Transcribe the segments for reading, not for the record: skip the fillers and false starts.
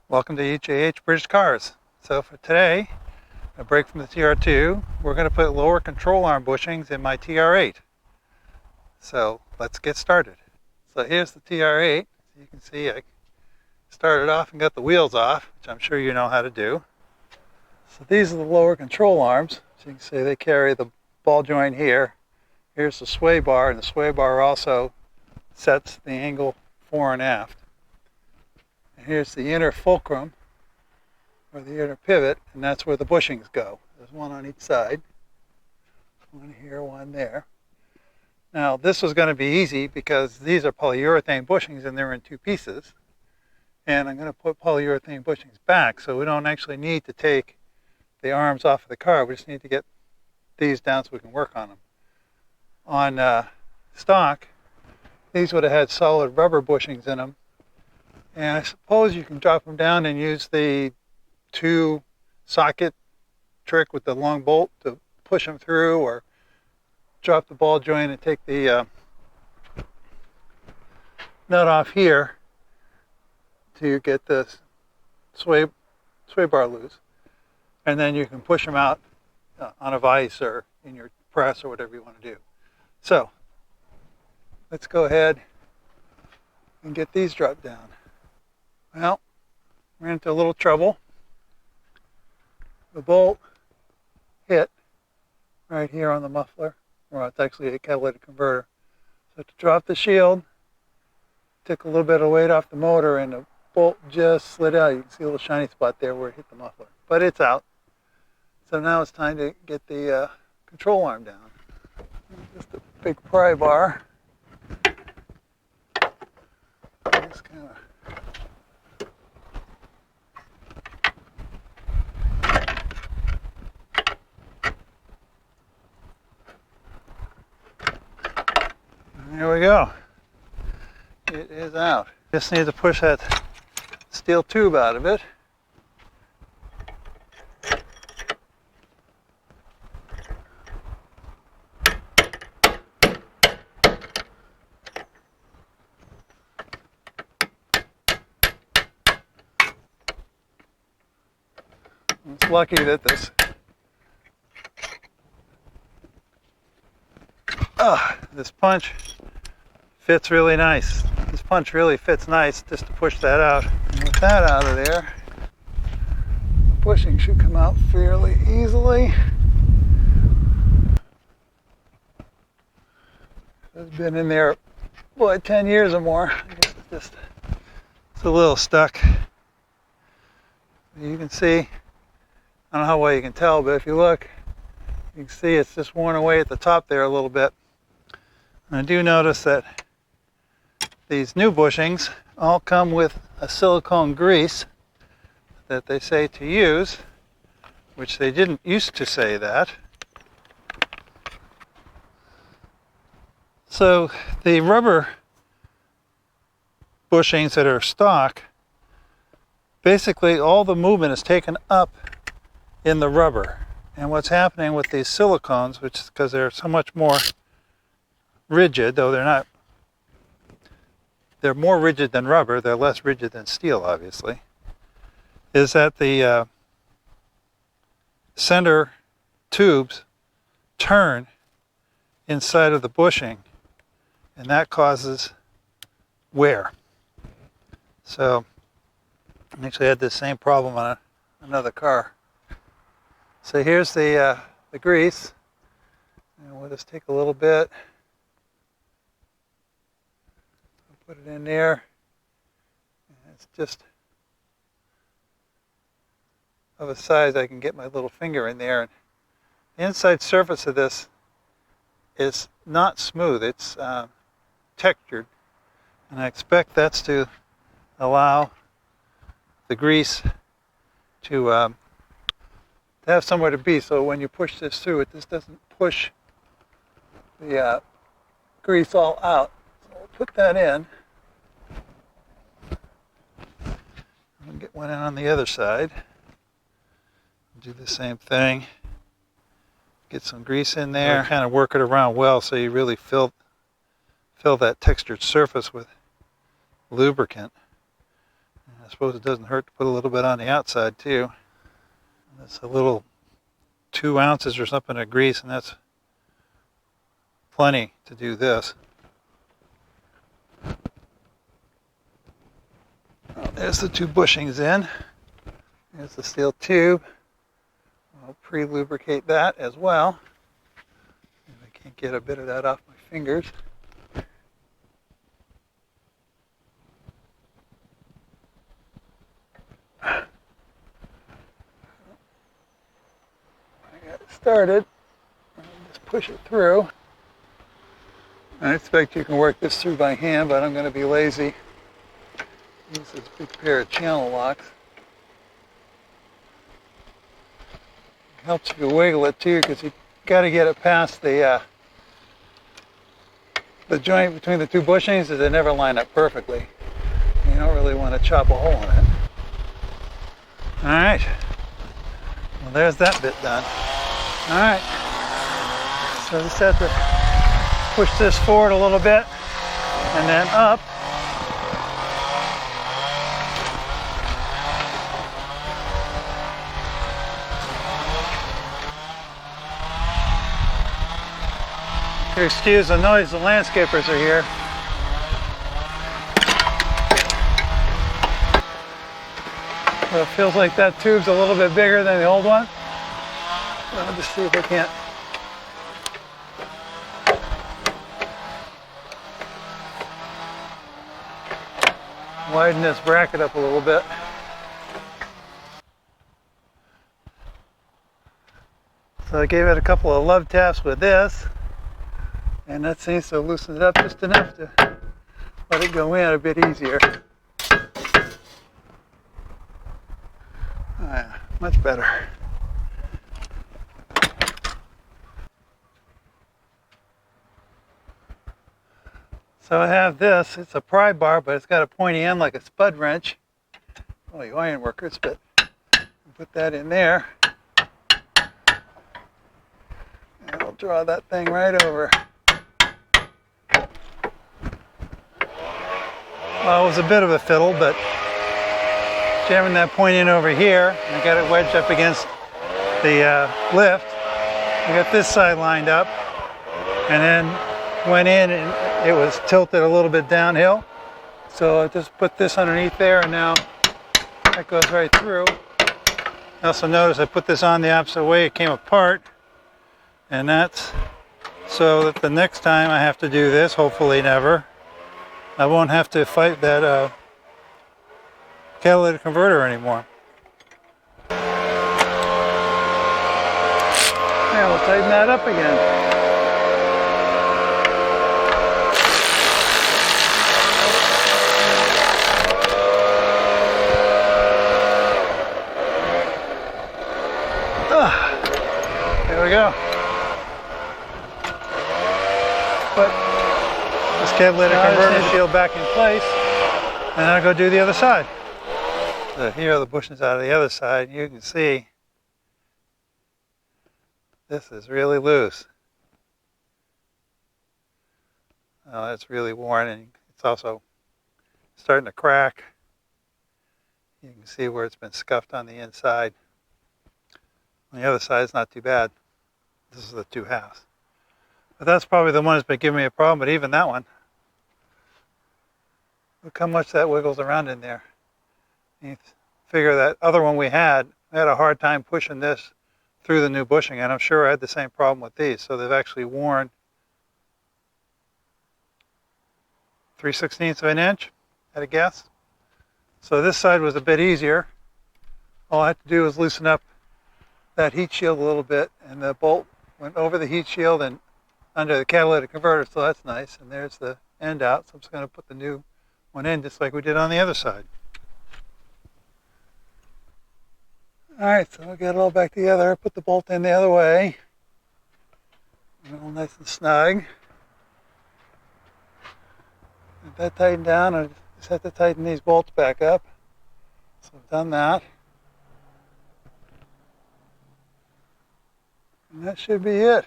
Welcome to HAH British Cars. So for today, a break from the TR2, we're going to put lower control arm bushings in my TR8. So let's get started. So here's the TR8. You can see I started off and got the wheels off, which I'm sure you know how to do. So these are the lower control arms. So you can see they carry the ball joint here. Here's the sway bar, and the sway bar also sets the angle fore and aft. Here's the inner fulcrum, or the inner pivot, and that's where the bushings go. There's one on each side. One here, one there. Now, this was going to be easy because these are polyurethane bushings and they're in two pieces. And I'm going to put polyurethane bushings back, so we don't actually need to take the arms off of the car. We just need to get these down so we can work on them. On stock, these would have had solid rubber bushings in them. And I suppose you can drop them down and use the two socket trick with the long bolt to push them through, or drop the ball joint and take the nut off here to get the sway bar loose. And then you can push them out on a vise or in your press or whatever you want to do. So let's go ahead and get these dropped down. Well, ran into a little trouble. The bolt hit right here on the muffler. Well, it's actually a catalytic converter. So to drop the shield, took a little bit of weight off the motor and the bolt just slid out. You can see a little shiny spot there where it hit the muffler. But it's out. So now it's time to get the control arm down. Just a big pry bar. Just kind of there we go. It is out. Just need to push that steel tube out of it. It's lucky that this punch fits really nice. This punch really fits nice just to push that out. And with that out of there, the bushing should come out fairly easily. It's been in there, boy, 10 years or more. I guess it's a little stuck. You can see, I don't know how well you can tell, but if you look, you can see it's just worn away at the top there a little bit. And I do notice that these new bushings all come with a silicone grease that they say to use, which they didn't used to say that. So the rubber bushings that are stock, basically all the movement is taken up in the rubber. And what's happening with these silicones, which is because they're so much more rigid, though they're more rigid than rubber, they're less rigid than steel, obviously, is that the center tubes turn inside of the bushing, and that causes wear. So I actually had this same problem on another car. So here's the grease, and we'll just take a little bit, put it in there, and it's just of a size I can get my little finger in there. And the inside surface of this is not smooth, it's textured, and I expect that's to allow the grease to have somewhere to be, so when you push this through it, this doesn't push the grease all out. So we'll put that in. And get one in on the other side. Do the same thing. Get some grease in there. Kind of work it around well so you really fill that textured surface with lubricant. I suppose it doesn't hurt to put a little bit on the outside too. That's a little 2 ounces or something of grease, and that's plenty to do this. Well, there's the 2 bushings in. There's the steel tube. I'll pre-lubricate that as well. If I can't get a bit of that off my fingers. I got it started. I'll just push it through. I expect you can work this through by hand, but I'm going to be lazy. Use this big pair of channel locks. Helps you wiggle it too, because you got to get it past the joint between the 2 bushings, as they never line up perfectly. You don't really want to chop a hole in it. All right. Well, there's that bit done. All right. So just have to push this forward a little bit, and then up. Excuse the noise, the landscapers are here. So it feels like that tube's a little bit bigger than the old one. So I'll just see if I can't widen this bracket up a little bit. So I gave it a couple of love taps with this. And that seems to loosen it up just enough to let it go in a bit easier. Yeah, much better. So I have this. It's a pry bar, but it's got a pointy end like a spud wrench. Oh, you iron workers, but put that in there. And I'll draw that thing right over. Well, it was a bit of a fiddle, but jamming that point in over here, I got it wedged up against the lift. I got this side lined up, and then went in, and it was tilted a little bit downhill. So I just put this underneath there, and now that goes right through. I also notice I put this on the opposite way, it came apart, and that's so that the next time I have to do this, hopefully never, I won't have to fight that catalytic converter anymore. Yeah, we'll tighten that up again. There we go. But this catalytic converter shield back in place, and then I'll go do the other side. So here are the bushings out of the other side. You can see this is really loose. Oh, it's really worn, and it's also starting to crack. You can see where it's been scuffed on the inside. On the other side, it's not too bad. This is the 2 halves. But that's probably the one that's been giving me a problem, but even that one, look how much that wiggles around in there. You figure that other one we had a hard time pushing this through the new bushing, and I'm sure I had the same problem with these. So they've actually worn 3/16 of an inch, at a guess. So this side was a bit easier. All I had to do was loosen up that heat shield a little bit, and the bolt went over the heat shield and under the catalytic converter, so that's nice. And there's the end out, so I'm just going to put the new one in just like we did on the other side. Alright, so I'll get it all back together, put the bolt in the other way. All nice and snug. Get that tightened down, I just have to tighten these bolts back up. So I've done that. And that should be it.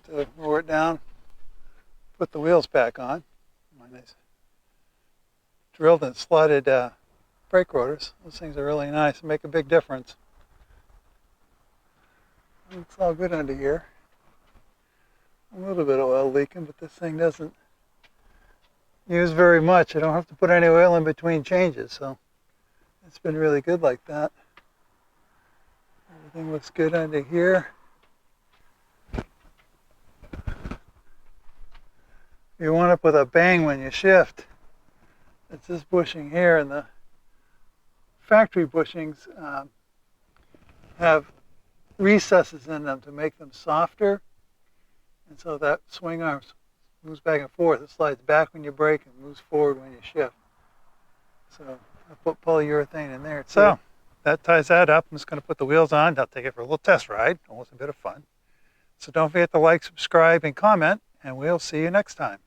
To lower it down, put the wheels back on. My nice drilled and slotted brake rotors. Those things are really nice and make a big difference. It's all good under here. A little bit of oil leaking, but this thing doesn't use very much. I don't have to put any oil in between changes, so it's been really good like that. Everything looks good under here. You want up with a bang when you shift. It's this bushing here, and the factory bushings have recesses in them to make them softer, and so that swing arm moves back and forth. It slides back when you brake and moves forward when you shift. So I put polyurethane in there too. So that ties that up. I'm just going to put the wheels on. I'll take it for a little test ride. Almost a bit of fun. So don't forget to like, subscribe, and comment, and we'll see you next time.